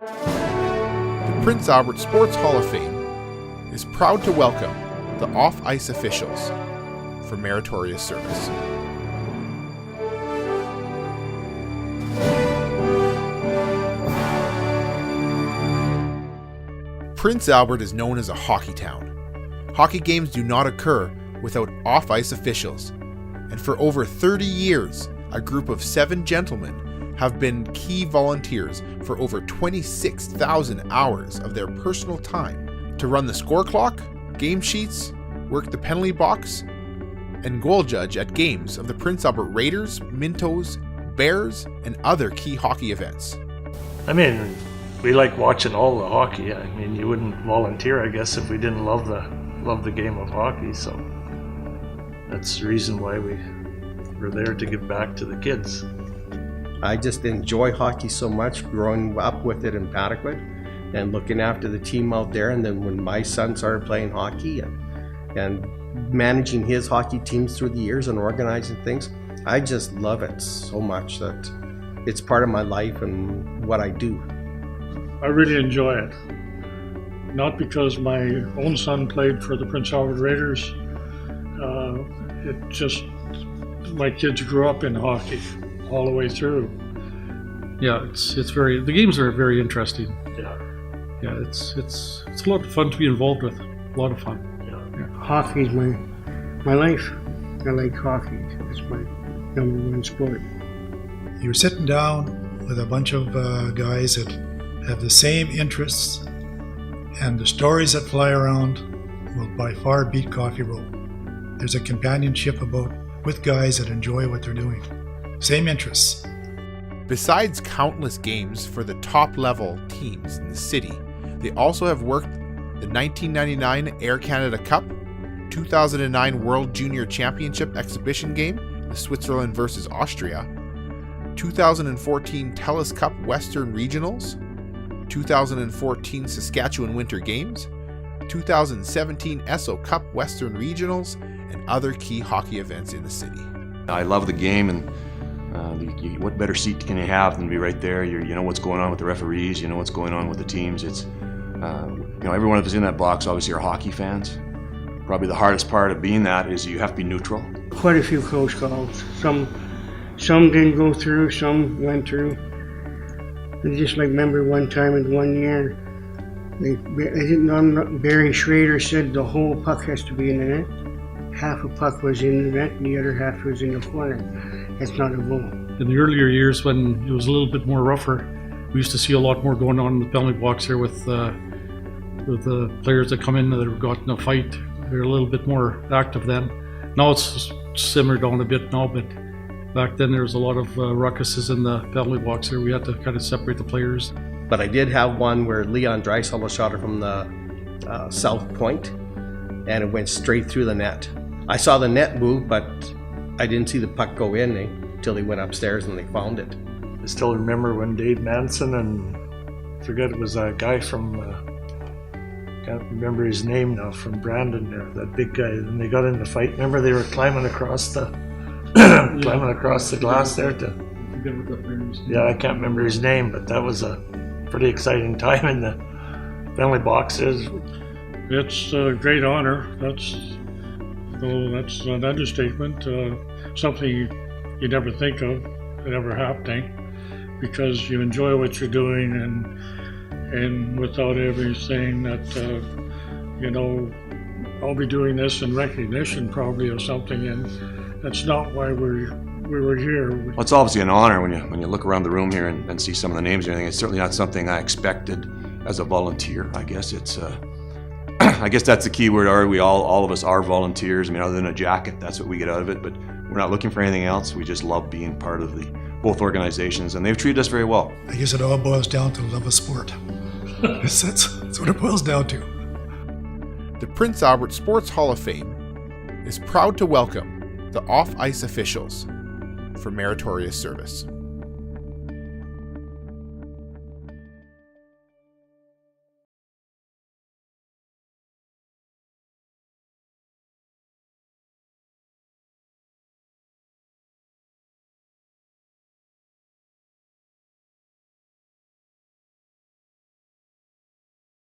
The Prince Albert Sports Hall of Fame is proud to welcome the off-ice officials for meritorious service. Prince Albert is known as a hockey town. Hockey games do not occur without off-ice officials, and for over 30 years, a group of 7 gentlemen have been key volunteers for over 26,000 hours of their personal time to run the score clock, game sheets, work the penalty box, and goal judge at games of the Prince Albert Raiders, Mintos, Bears, and other key hockey events. We like watching all the hockey. You wouldn't volunteer, I guess, if we didn't love the game of hockey. So that's the reason why we're there, to give back to the kids. I just enjoy hockey so much, growing up with it in Pataquid and looking after the team out there. And then when my son started playing hockey and managing his hockey teams through the years and organizing things, I just love it so much that it's part of my life and what I do. I really enjoy it. Not because my own son played for the Prince Albert Raiders. My kids grew up in hockey all the way through. Yeah, the games are very interesting. Yeah. It's a lot of fun to be involved with. A lot of fun. Yeah. Hockey is my life. I like hockey. It's my number one sport. You're sitting down with a bunch of guys that have the same interests, and the stories that fly around will by far beat Coffee Row. There's a companionship with guys that enjoy what they're doing. Same interests. Besides countless games for the top level teams in the city, they also have worked the 1999 Air Canada Cup, 2009 World Junior Championship Exhibition Game, the Switzerland versus Austria, 2014 TELUS Cup Western Regionals, 2014 Saskatchewan Winter Games, 2017 Esso Cup Western Regionals, and other key hockey events in the city. I love the game, and what better seat can you have than be right there? You know what's going on with the referees, you know what's going on with the teams. It's every one of us in that box obviously are hockey fans. Probably the hardest part of being that is you have to be neutral. Quite a few close calls. Some didn't go through, some went through. I just remember one time in 1 year, Barry Schrader said the whole puck has to be in the net. Half a puck was in the net and the other half was in the corner. That's not a goal. In the earlier years, when it was a little bit more rougher, we used to see a lot more going on in the penalty box here with the players that come in that have got in a fight. They're a little bit more active then. Now it's simmered down a bit now, but back then there was a lot of ruckuses in the penalty box here. We had to kind of separate the players. But I did have one where Leon Draisaitl shot it from the south point, and it went straight through the net. I saw the net move, but I didn't see the puck go in until they went upstairs and they found it. I still remember when Dave Manson and I forget it was a guy from can't remember his name now, from Brandon there, that big guy, and they got in the fight. Remember they were climbing across the across the glass there to. Yeah, I can't remember his name, but that was a pretty exciting time in the penalty boxes. It's a great honor. That's an understatement. Something you never think of it ever happening, because you enjoy what you're doing, and without ever saying that I'll be doing this in recognition probably of something, and that's not why we were here. Well, it's obviously an honor when you look around the room here and see some of the names and everything. It's certainly not something I expected as a volunteer. I guess it's I guess that's the key word. All of us are volunteers. Other than a jacket, that's what we get out of it. But we're not looking for anything else. We just love being part of both organizations, and they've treated us very well. I guess it all boils down to love of sport. That's what it boils down to. The Prince Albert Sports Hall of Fame is proud to welcome the off-ice officials for meritorious service.